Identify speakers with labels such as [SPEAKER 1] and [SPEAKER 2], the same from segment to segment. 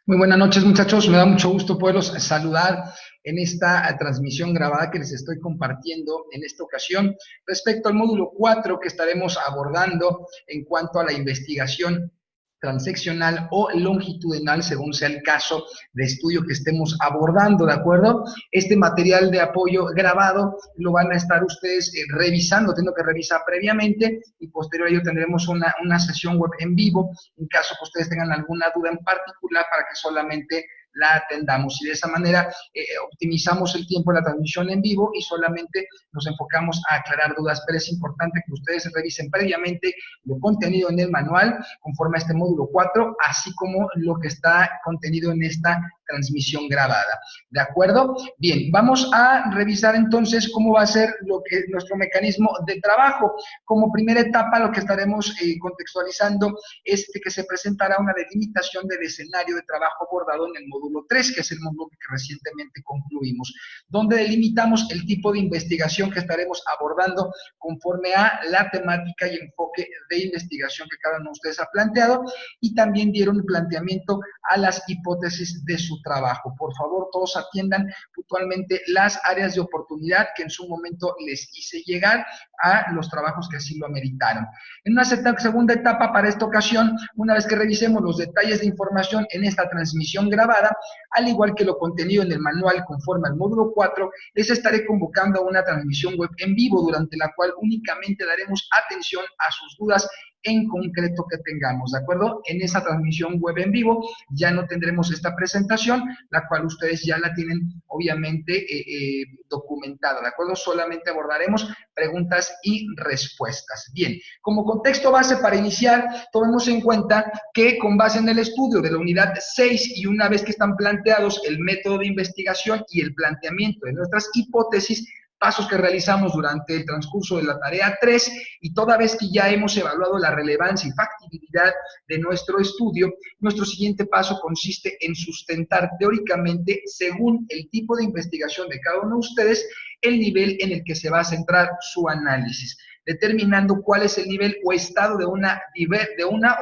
[SPEAKER 1] Muy buenas noches, muchachos. Me da mucho gusto poderlos saludar en esta transmisión grabada que les estoy compartiendo en esta ocasión respecto al módulo 4 que estaremos abordando en cuanto a la investigación transeccional o longitudinal, según sea el caso de estudio que estemos abordando, ¿de acuerdo? Este material de apoyo grabado lo van a estar ustedes revisando, tengo que revisar previamente y posterior a ello tendremos una sesión web en vivo en caso que ustedes tengan alguna duda en particular para que solamente la atendamos y de esa manera optimizamos el tiempo de la transmisión en vivo y solamente nos enfocamos a aclarar dudas, pero es importante que ustedes revisen previamente lo contenido en el manual conforme a este módulo 4, así como lo que está contenido en esta transmisión grabada. ¿De acuerdo? Bien, vamos a revisar entonces cómo va a ser lo que es nuestro mecanismo de trabajo. Como primera etapa, lo que estaremos contextualizando es que se presentará una delimitación del escenario de trabajo abordado en el módulo 3, que es el módulo que recientemente concluimos, donde delimitamos el tipo de investigación que estaremos abordando conforme a la temática y enfoque de investigación que cada uno de ustedes ha planteado y también dieron un planteamiento a las hipótesis de su trabajo. Por favor, todos atiendan puntualmente las áreas de oportunidad que en su momento les hice llegar a los trabajos que así lo ameritaron. En una segunda etapa para esta ocasión, una vez que revisemos los detalles de información en esta transmisión grabada, al igual que lo contenido en el manual conforme al módulo 4, les estaré convocando a una transmisión web en vivo durante la cual únicamente daremos atención a sus dudas en concreto que tengamos, ¿de acuerdo? En esa transmisión web en vivo ya no tendremos esta presentación, la cual ustedes ya la tienen obviamente documentada, ¿de acuerdo? Solamente abordaremos preguntas y respuestas. Bien, como contexto base para iniciar, tomemos en cuenta que con base en el estudio de la unidad 6 y una vez que están planteados el método de investigación y el planteamiento de nuestras hipótesis, pasos que realizamos durante el transcurso de la tarea 3 y toda vez que ya hemos evaluado la relevancia y factibilidad de nuestro estudio, nuestro siguiente paso consiste en sustentar teóricamente, según el tipo de investigación de cada uno de ustedes, el nivel en el que se va a centrar su análisis, determinando cuál es el nivel o estado de una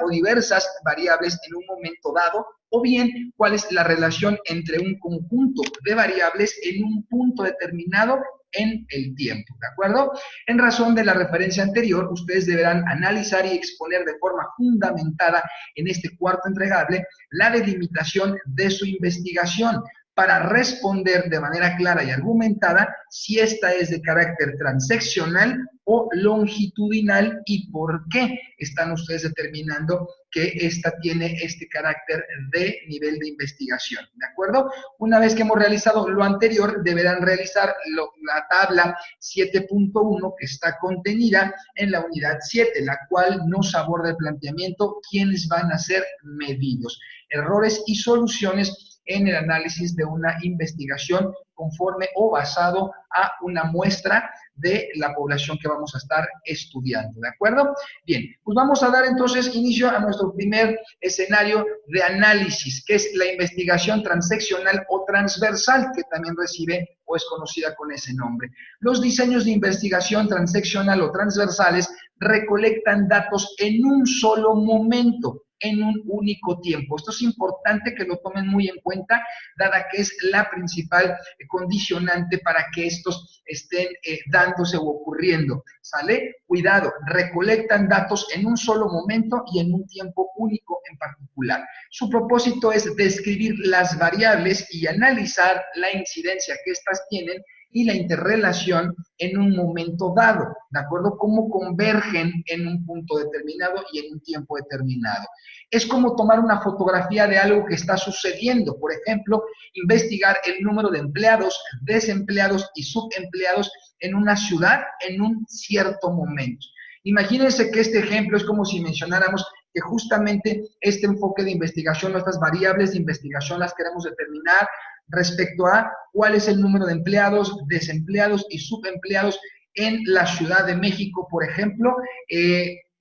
[SPEAKER 1] o diversas variables en un momento dado, o bien cuál es la relación entre un conjunto de variables en un punto determinado en el tiempo, ¿de acuerdo? En razón de la referencia anterior, ustedes deberán analizar y exponer de forma fundamentada en este cuarto entregable la delimitación de su investigación para responder de manera clara y argumentada si esta es de carácter transeccional o longitudinal y por qué están ustedes determinando que esta tiene este carácter de nivel de investigación, ¿de acuerdo? Una vez que hemos realizado lo anterior, deberán realizar la tabla 7.1 que está contenida en la unidad 7, la cual nos aborda el planteamiento quiénes van a ser medidos, errores y soluciones en el análisis de una investigación conforme o basado a una muestra de la población que vamos a estar estudiando, ¿de acuerdo? Bien, pues vamos a dar entonces inicio a nuestro primer escenario de análisis, que es la investigación transeccional o transversal, que también recibe o es conocida con ese nombre. Los diseños de investigación transeccional o transversales recolectan datos en un solo momento, en un único tiempo. Esto es importante que lo tomen muy en cuenta, dada que es la principal condicionante para que estos estén dándose o ocurriendo. ¿Sale? Cuidado, recolectan datos en un solo momento y en un tiempo único en particular. Su propósito es describir las variables y analizar la incidencia que éstas tienen y la interrelación en un momento dado, ¿de acuerdo? Cómo convergen en un punto determinado y en un tiempo determinado. Es como tomar una fotografía de algo que está sucediendo, por ejemplo, investigar el número de empleados, desempleados y subempleados en una ciudad en un cierto momento. Imagínense que este ejemplo es como si mencionáramos que justamente este enfoque de investigación, nuestras variables de investigación las queremos determinar respecto a cuál es el número de empleados, desempleados y subempleados en la Ciudad de México, por ejemplo,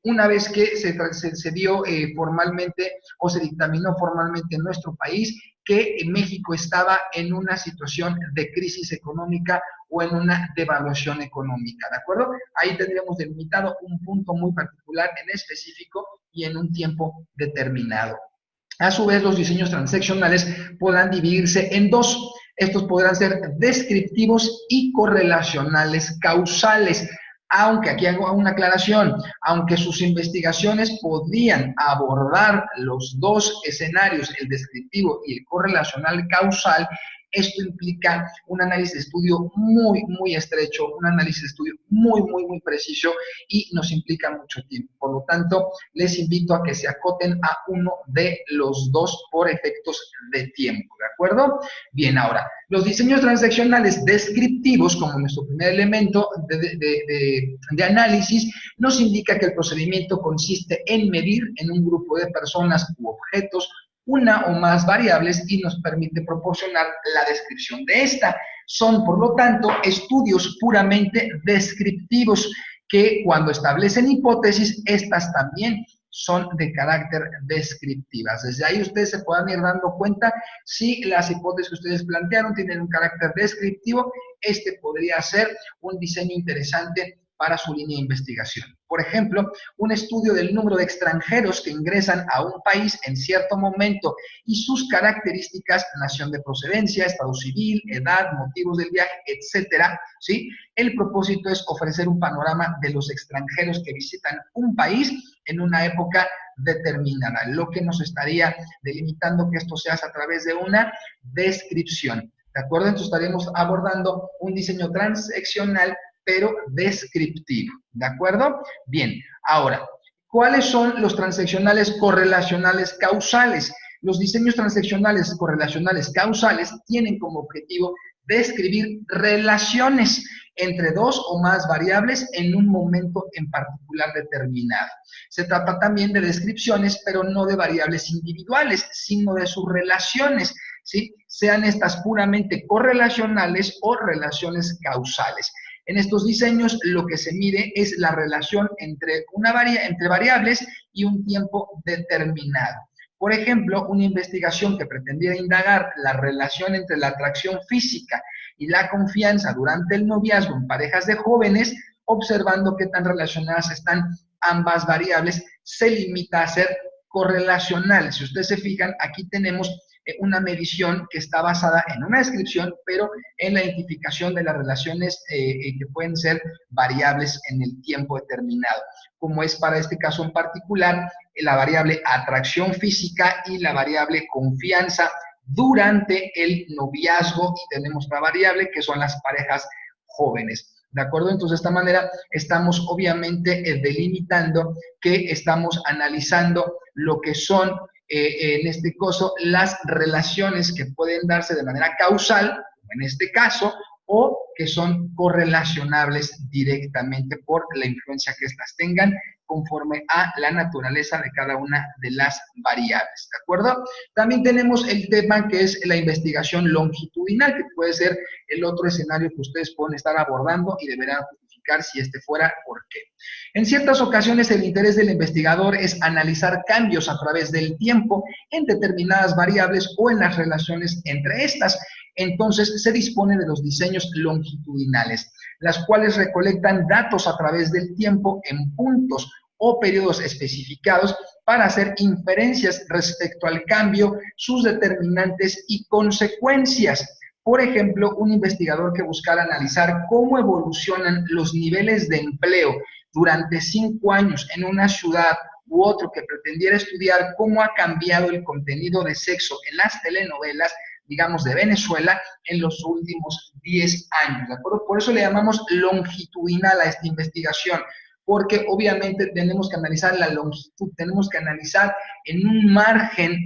[SPEAKER 1] una vez que se dio formalmente o se dictaminó formalmente en nuestro país que México estaba en una situación de crisis económica o en una devaluación económica, ¿de acuerdo? Ahí tendríamos delimitado un punto muy particular en específico y en un tiempo determinado. A su vez, los diseños transaccionales podrán dividirse en dos. Estos podrán ser descriptivos y correlacionales causales. Aunque aquí hago una aclaración, aunque sus investigaciones podían abordar los dos escenarios, el descriptivo y el correlacional causal, esto implica un análisis de estudio muy estrecho, un análisis de estudio muy preciso y nos implica mucho tiempo. Por lo tanto, les invito a que se acoten a uno de los dos por efectos de tiempo, ¿de acuerdo? Bien, ahora, los diseños transaccionales descriptivos, como nuestro primer elemento de análisis, nos indica que el procedimiento consiste en medir en un grupo de personas u objetos una o más variables y nos permite proporcionar la descripción de esta. Son, por lo tanto, estudios puramente descriptivos que cuando establecen hipótesis, estas también son de carácter descriptivas. Desde ahí ustedes se puedan ir dando cuenta si las hipótesis que ustedes plantearon tienen un carácter descriptivo. Este podría ser un diseño interesante para su línea de investigación. Por ejemplo, un estudio del número de extranjeros que ingresan a un país en cierto momento y sus características, nación de procedencia, estado civil, edad, motivos del viaje, etcétera, ¿sí? El propósito es ofrecer un panorama de los extranjeros que visitan un país en una época determinada, lo que nos estaría delimitando que esto se hace a través de una descripción. ¿De acuerdo? Entonces estaremos abordando un diseño transaccional pero descriptivo, ¿de acuerdo? Bien, ahora, ¿cuáles son los transaccionales correlacionales causales? Los diseños transaccionales correlacionales causales tienen como objetivo describir relaciones entre dos o más variables en un momento en particular determinado. Se trata también de descripciones, pero no de variables individuales, sino de sus relaciones, ¿sí? Sean estas puramente correlacionales o relaciones causales. En estos diseños lo que se mide es la relación entre variables y un tiempo determinado. Por ejemplo, una investigación que pretendiera indagar la relación entre la atracción física y la confianza durante el noviazgo en parejas de jóvenes, observando qué tan relacionadas están ambas variables, se limita a ser correlacional. Si ustedes se fijan, aquí tenemos una medición que está basada en una descripción, pero en la identificación de las relaciones que pueden ser variables en el tiempo determinado, como es para este caso en particular la variable atracción física y la variable confianza durante el noviazgo, y tenemos otra variable que son las parejas jóvenes. ¿De acuerdo? Entonces, de esta manera estamos obviamente delimitando que estamos analizando lo que son en este caso, las relaciones que pueden darse de manera causal, como en este caso, o que son correlacionables directamente por la influencia que éstas tengan conforme a la naturaleza de cada una de las variables, ¿de acuerdo? También tenemos el tema que es la investigación longitudinal, que puede ser el otro escenario que ustedes pueden estar abordando y deberán justificar si este fuera, por qué. En ciertas ocasiones el interés del investigador es analizar cambios a través del tiempo en determinadas variables o en las relaciones entre estas. Entonces se dispone de los diseños longitudinales, las cuales recolectan datos a través del tiempo en puntos o periodos especificados para hacer inferencias respecto al cambio, sus determinantes y consecuencias. Por ejemplo, un investigador que buscara analizar cómo evolucionan los niveles de empleo durante 5 años en una ciudad u otro que pretendiera estudiar cómo ha cambiado el contenido de sexo en las telenovelas, digamos, de Venezuela en los últimos 10 años, ¿de acuerdo? Por eso le llamamos longitudinal a esta investigación, porque obviamente tenemos que analizar la longitud, tenemos que analizar en un margen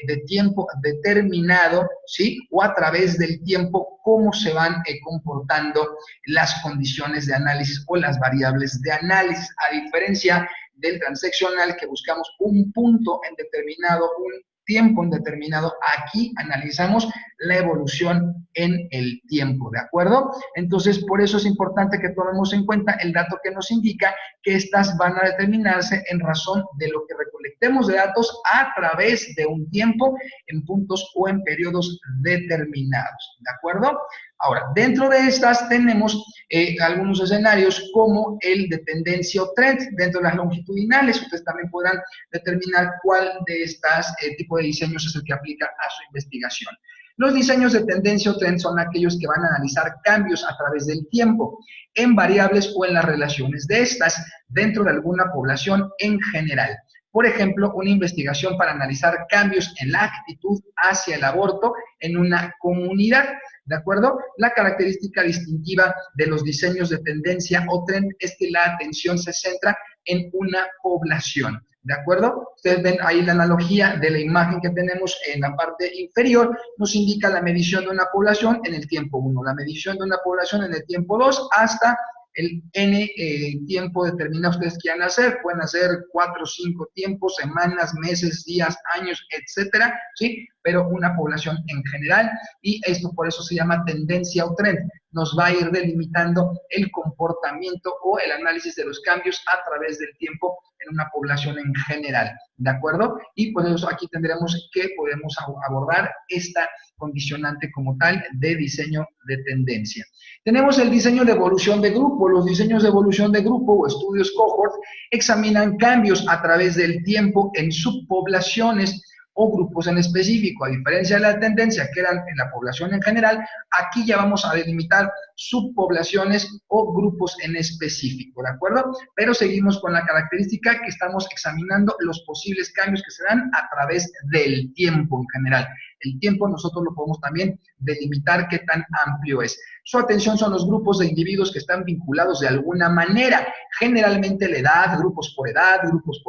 [SPEAKER 1] de tiempo determinado, ¿sí? O a través del tiempo, cómo se van comportando las condiciones de análisis o las variables de análisis, a diferencia del transaccional que buscamos un punto en determinado, un tiempo indeterminado. Aquí analizamos la evolución en el tiempo, ¿de acuerdo? Entonces, por eso es importante que tomemos en cuenta el dato que nos indica que estas van a determinarse en razón de lo que recolectemos de datos a través de un tiempo, en puntos o en periodos determinados, ¿de acuerdo? Ahora, dentro de estas tenemos algunos escenarios como el de tendencia o trend. Dentro de las longitudinales, ustedes también podrán determinar cuál de estas tipos de diseños es el que aplica a su investigación. Los diseños de tendencia o trend son aquellos que van a analizar cambios a través del tiempo, en variables o en las relaciones de estas, dentro de alguna población en general. Por ejemplo, una investigación para analizar cambios en la actitud hacia el aborto en una comunidad. ¿De acuerdo? La característica distintiva de los diseños de tendencia o trend es que la atención se centra en una población. ¿De acuerdo? Ustedes ven ahí la analogía de la imagen que tenemos en la parte inferior, nos indica la medición de una población en el tiempo 1, la medición de una población en el tiempo 2, hasta el N tiempo determinado ustedes quieran hacer, pueden hacer 4 o 5 tiempos, semanas, meses, días, años, etcétera, ¿sí? Pero una población en general, y esto por eso se llama tendencia o trend, nos va a ir delimitando el comportamiento o el análisis de los cambios a través del tiempo en una población en general, ¿de acuerdo? Y por eso aquí tendremos que podemos abordar esta condicionante como tal de diseño de tendencia. Tenemos el diseño de evolución de grupo. Los diseños de evolución de grupo o estudios cohort examinan cambios a través del tiempo en subpoblaciones o grupos en específico. A diferencia de la tendencia que eran en la población en general, aquí ya vamos a delimitar subpoblaciones o grupos en específico, ¿de acuerdo? Pero seguimos con la característica que estamos examinando los posibles cambios que se dan a través del tiempo en general. El tiempo nosotros lo podemos también delimitar qué tan amplio es. Su atención son los grupos de individuos que están vinculados de alguna manera, generalmente la edad, grupos por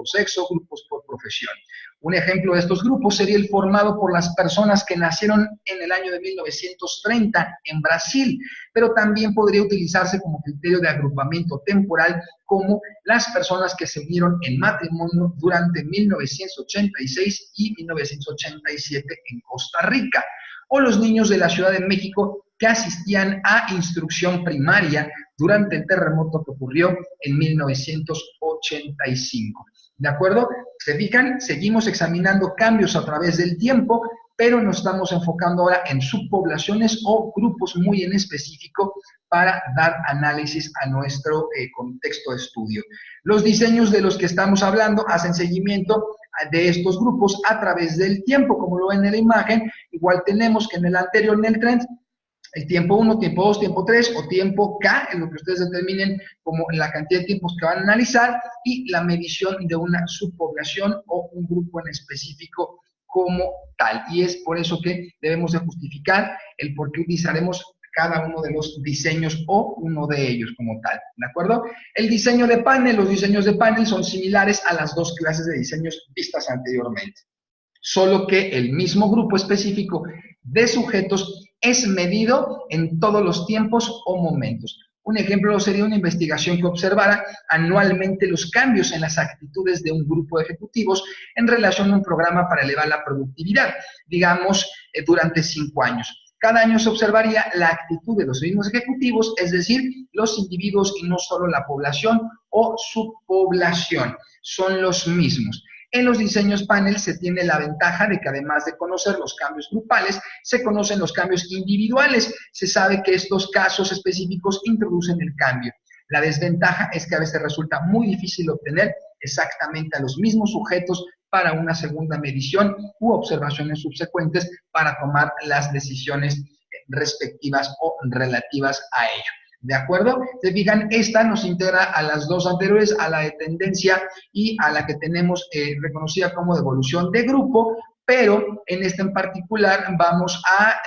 [SPEAKER 1] sexo, grupos por profesión. Un ejemplo de estos grupos sería el formado por las personas que nacieron en el año de 1930 en Brasil, pero también podría utilizarse como criterio de agrupamiento temporal como las personas que se unieron en matrimonio durante 1986 y 1987 en Costa Rica, o los niños de la Ciudad de México que asistían a instrucción primaria durante el terremoto que ocurrió en 1985. ¿De acuerdo? ¿Se fijan? Seguimos examinando cambios a través del tiempo, pero nos estamos enfocando ahora en subpoblaciones o grupos muy en específico para dar análisis a nuestro contexto de estudio. Los diseños de los que estamos hablando hacen seguimiento de estos grupos a través del tiempo, como lo ven en la imagen. Igual tenemos que en el anterior, en el trend, el tiempo 1, tiempo 2, tiempo 3 o tiempo K, en lo que ustedes determinen como la cantidad de tiempos que van a analizar, y la medición de una subpoblación o un grupo en específico como tal. Y es por eso que debemos de justificar el por qué utilizaremos cada uno de los diseños o uno de ellos como tal, ¿de acuerdo? El diseño de panel, los diseños de panel son similares a las dos clases de diseños vistas anteriormente, solo que el mismo grupo específico de sujetos es medido en todos los tiempos o momentos. Un ejemplo sería una investigación que observara anualmente los cambios en las actitudes de un grupo de ejecutivos en relación a un programa para elevar la productividad, digamos, durante 5 años. Cada año se observaría la actitud de los mismos ejecutivos, es decir, los individuos y no solo la población o subpoblación, son los mismos. En los diseños panel se tiene la ventaja de que además de conocer los cambios grupales, se conocen los cambios individuales. Se sabe que estos casos específicos introducen el cambio. La desventaja es que a veces resulta muy difícil obtener exactamente a los mismos sujetos para una segunda medición u observaciones subsecuentes para tomar las decisiones respectivas o relativas a ello. ¿De acuerdo? Se fijan, esta nos integra a las dos anteriores, a la de tendencia y a la que tenemos reconocida como de evolución de grupo, pero en esta en particular vamos a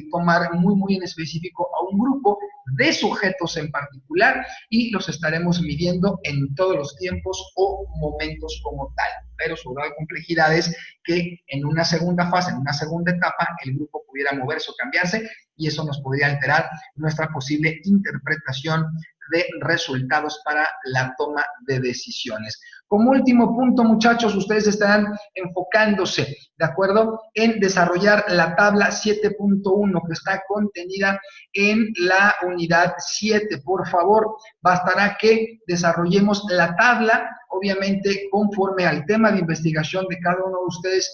[SPEAKER 1] tomar muy en específico a un grupo de sujetos en particular y los estaremos midiendo en todos los tiempos o momentos como tal, pero su grado de complejidad es que en una segunda fase, en una segunda etapa, el grupo pudiera moverse o cambiarse y eso nos podría alterar nuestra posible interpretación de resultados para la toma de decisiones. Como último punto, muchachos, ustedes estarán enfocándose, ¿de acuerdo?, en desarrollar la tabla 7.1 que está contenida en la unidad 7. Por favor, bastará que desarrollemos la tabla, obviamente conforme al tema de investigación de cada uno de ustedes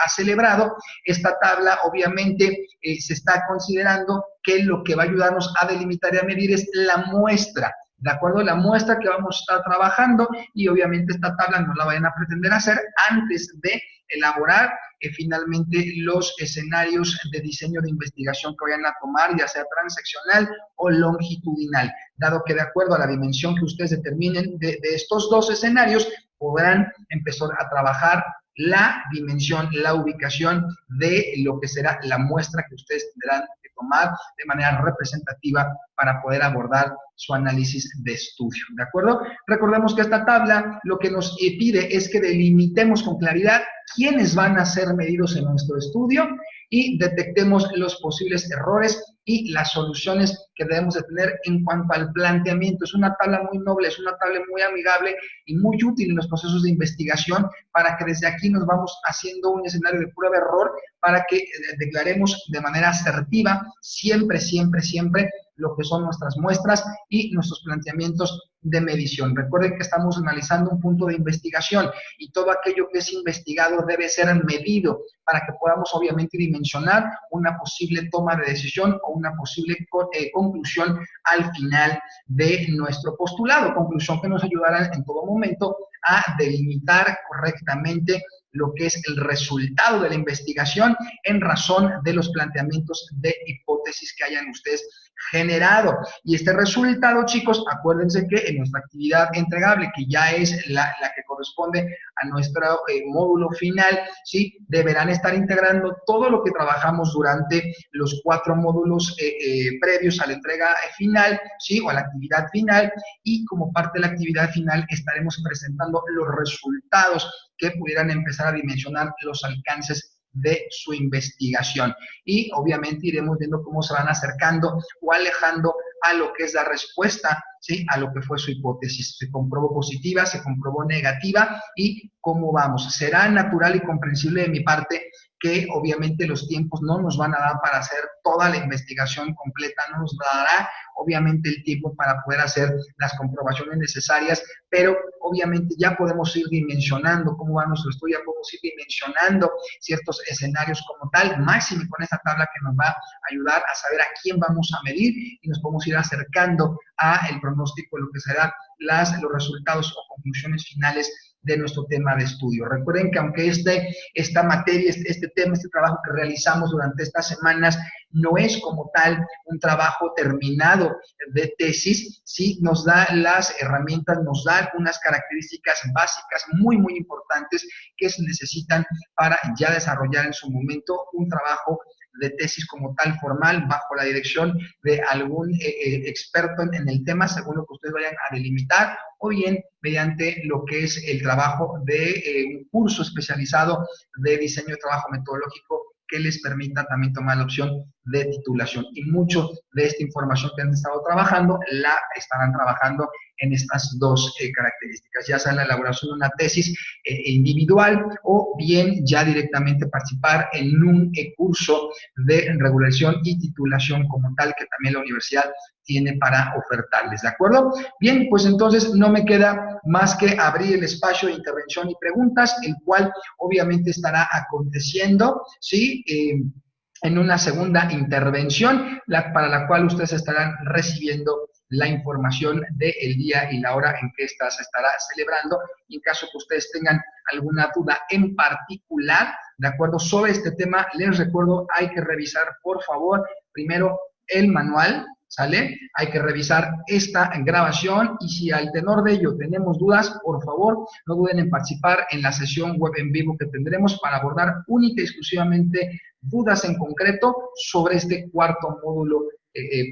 [SPEAKER 1] ha celebrado. Esta tabla obviamente se está considerando que lo que va a ayudarnos a delimitar y a medir es la muestra, ¿de acuerdo? La muestra que vamos a estar trabajando, y obviamente esta tabla no la vayan a pretender hacer antes de elaborar finalmente los escenarios de diseño de investigación que vayan a tomar, ya sea transeccional o longitudinal, dado que de acuerdo a la dimensión que ustedes determinen de estos dos escenarios, podrán empezar a trabajar la dimensión, la ubicación de lo que será la muestra que ustedes tendrán que tomar de manera representativa para poder abordar su análisis de estudio, ¿de acuerdo? Recordemos que esta tabla lo que nos pide es que delimitemos con claridad quiénes van a ser medidos en nuestro estudio y detectemos los posibles errores y las soluciones que debemos de tener en cuanto al planteamiento. Es una tabla muy noble, es una tabla muy amigable y muy útil en los procesos de investigación para que desde aquí nos vamos haciendo un escenario de prueba-error para que declaremos de manera asertiva siempre, siempre, siempre lo que son nuestras muestras y nuestros planteamientos de medición. Recuerden que estamos analizando un punto de investigación y todo aquello que es investigado debe ser medido para que podamos obviamente dimensionar una posible toma de decisión o una posible conclusión al final de nuestro postulado, conclusión que nos ayudará en todo momento a delimitar correctamente lo que es el resultado de la investigación en razón de los planteamientos de hipótesis que hayan ustedes generado. Y este resultado, chicos, acuérdense que en nuestra actividad entregable, que ya es la que corresponde a nuestro módulo final, ¿sí?, deberán estar integrando todo lo que trabajamos durante los 4 módulos previos a la entrega final, ¿sí?, o a la actividad final, y como parte de la actividad final estaremos presentando los resultados que pudieran empezar a dimensionar los alcances de su investigación. Y obviamente iremos viendo cómo se van acercando o alejando a lo que es la respuesta, ¿sí?, a lo que fue su hipótesis. Se comprobó positiva, se comprobó negativa, y cómo vamos. Será natural y comprensible de mi parte que obviamente los tiempos no nos van a dar para hacer toda la investigación completa, no nos dará obviamente el tiempo para poder hacer las comprobaciones necesarias, pero obviamente ya podemos ir dimensionando cómo va nuestro estudio, ya podemos ir dimensionando ciertos escenarios como tal, máximo con esta tabla que nos va a ayudar a saber a quién vamos a medir, y nos podemos ir acercando a el pronóstico de lo que serán los resultados o conclusiones finales de nuestro tema de estudio. Recuerden que aunque esta materia, este tema, este trabajo que realizamos durante estas semanas no es como tal un trabajo terminado de tesis, sí nos da las herramientas, nos da algunas características básicas muy, muy importantes que se necesitan para ya desarrollar en su momento un trabajo de tesis como tal formal bajo la dirección de algún experto en el tema, según lo que ustedes vayan a delimitar, o bien mediante lo que es el trabajo de un curso especializado de diseño de trabajo metodológico que les permita también tomar la opción de titulación. Y mucho de esta información que han estado trabajando la estarán trabajando en estas dos características, ya sea en la elaboración de una tesis individual o bien ya directamente participar en un curso de regulación y titulación como tal que también la universidad tiene para ofertarles, ¿de acuerdo? Bien, pues entonces no me queda más que abrir el espacio de intervención y preguntas, el cual obviamente estará aconteciendo, ¿sí?, en una segunda intervención, para la cual ustedes estarán recibiendo la información del día y la hora en que esta se estará celebrando. Y en caso que ustedes tengan alguna duda en particular, de acuerdo, sobre este tema, les recuerdo, hay que revisar, por favor, primero el manual, ¿sale? Hay que revisar esta grabación, y si al tenor de ello tenemos dudas, por favor, no duden en participar en la sesión web en vivo que tendremos para abordar única y exclusivamente dudas en concreto sobre este cuarto módulo,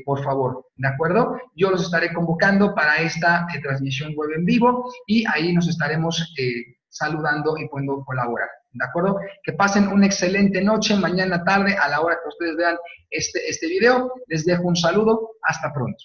[SPEAKER 1] por favor, ¿de acuerdo? Yo los estaré convocando para esta transmisión web en vivo, y ahí nos estaremos saludando y pudiendo colaborar, ¿de acuerdo? Que pasen una excelente noche, mañana tarde, a la hora que ustedes vean este video. Les dejo un saludo, hasta pronto.